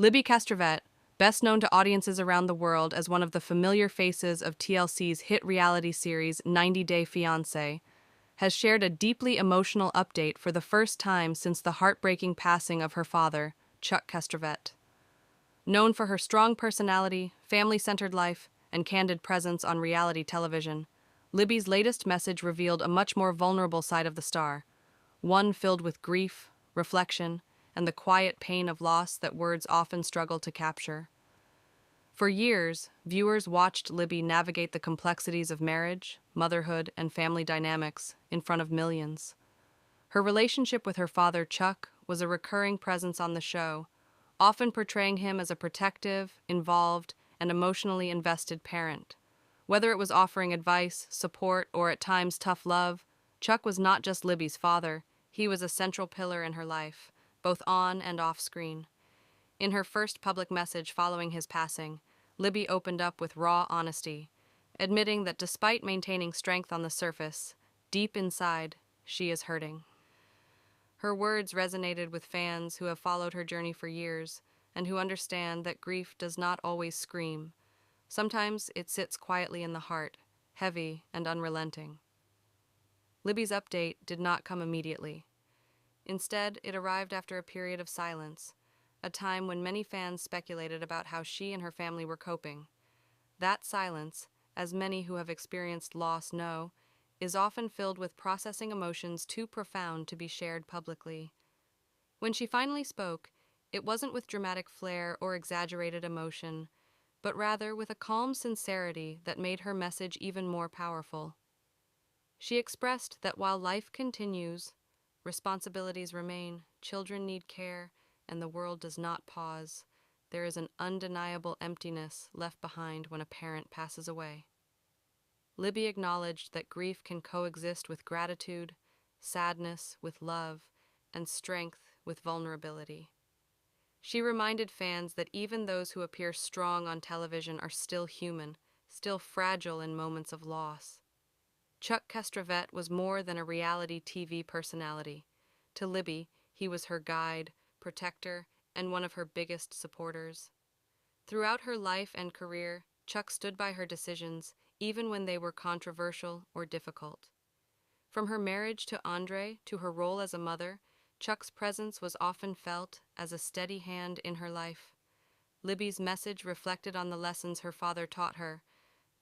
Libby Castravet, best known to audiences around the world as one of the familiar faces of TLC's hit reality series 90 Day Fiancé, has shared a deeply emotional update for the first time since the heartbreaking passing of her father, Chuck Castravet. Known for her strong personality, family-centered life, and candid presence on reality television, Libby's latest message revealed a much more vulnerable side of the star, one filled with grief, reflection, and the quiet pain of loss that words often struggle to capture. For years, viewers watched Libby navigate the complexities of marriage, motherhood, and family dynamics in front of millions. Her relationship with her father, Chuck, was a recurring presence on the show, often portraying him as a protective, involved, and emotionally invested parent. Whether it was offering advice, support, or at times tough love, Chuck was not just Libby's father, he was a central pillar in her life, both on and off screen. In her first public message following his passing, Libby opened up with raw honesty, admitting that despite maintaining strength on the surface, deep inside, she is hurting. Her words resonated with fans who have followed her journey for years and who understand that grief does not always scream. Sometimes it sits quietly in the heart, heavy and unrelenting. Libby's update did not come immediately. Instead, it arrived after a period of silence, a time when many fans speculated about how she and her family were coping. That silence, as many who have experienced loss know, is often filled with processing emotions too profound to be shared publicly. When she finally spoke, it wasn't with dramatic flair or exaggerated emotion, but rather with a calm sincerity that made her message even more powerful. She expressed that while life continues, responsibilities remain, children need care, and the world does not pause, there is an undeniable emptiness left behind when a parent passes away. Libby acknowledged that grief can coexist with gratitude, sadness with love, and strength with vulnerability. She reminded fans that even those who appear strong on television are still human, still fragile in moments of loss. Chuck Castravet was more than a reality TV personality. To Libby, he was her guide, protector, and one of her biggest supporters. Throughout her life and career, Chuck stood by her decisions, even when they were controversial or difficult. From her marriage to Andre to her role as a mother, Chuck's presence was often felt as a steady hand in her life. Libby's message reflected on the lessons her father taught her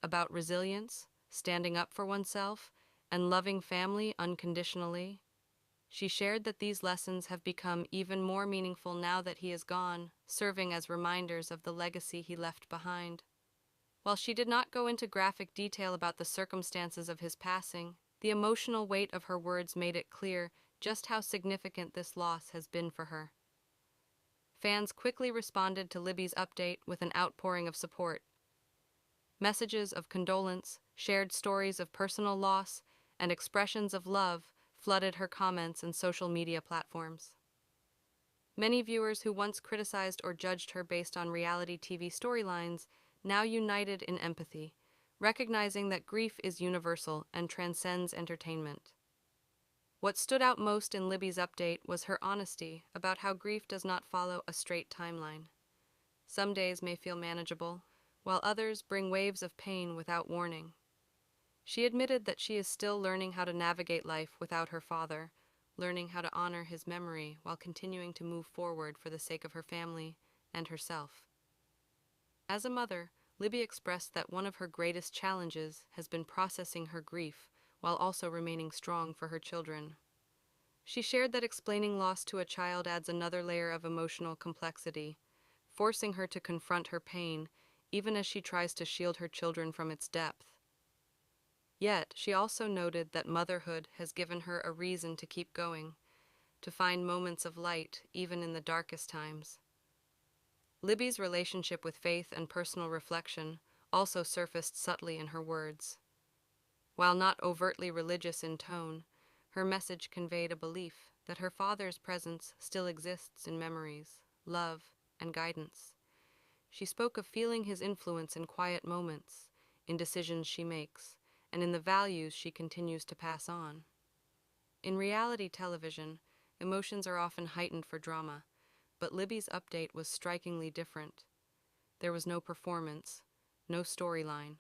about resilience, standing up for oneself, and loving family unconditionally. She shared that these lessons have become even more meaningful now that he is gone, serving as reminders of the legacy he left behind. While she did not go into graphic detail about the circumstances of his passing, the emotional weight of her words made it clear just how significant this loss has been for her. Fans quickly responded to Libby's update with an outpouring of support. Messages of condolence, shared stories of personal loss, and expressions of love flooded her comments and social media platforms. Many viewers who once criticized or judged her based on reality TV storylines now united in empathy, recognizing that grief is universal and transcends entertainment. What stood out most in Libby's update was her honesty about how grief does not follow a straight timeline. Some days may feel manageable, while others bring waves of pain without warning. She admitted that she is still learning how to navigate life without her father, learning how to honor his memory while continuing to move forward for the sake of her family and herself. As a mother, Libby expressed that one of her greatest challenges has been processing her grief while also remaining strong for her children. She shared that explaining loss to a child adds another layer of emotional complexity, forcing her to confront her pain even as she tries to shield her children from its depth. Yet, she also noted that motherhood has given her a reason to keep going, to find moments of light even in the darkest times. Libby's relationship with faith and personal reflection also surfaced subtly in her words. While not overtly religious in tone, her message conveyed a belief that her father's presence still exists in memories, love, and guidance. She spoke of feeling his influence in quiet moments, in decisions she makes, and in the values she continues to pass on. In reality television, emotions are often heightened for drama, But Libby's update was strikingly different. There was no performance, no storyline,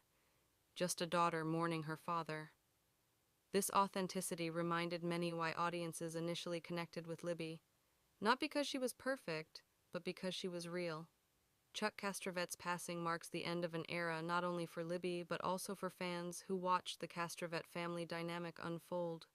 just a daughter mourning her father. This authenticity reminded many why audiences initially connected with Libby, not because she was perfect, but because she was real. Chuck Castravet's passing marks the end of an era not only for Libby but also for fans who watched the Castravet family dynamic unfold.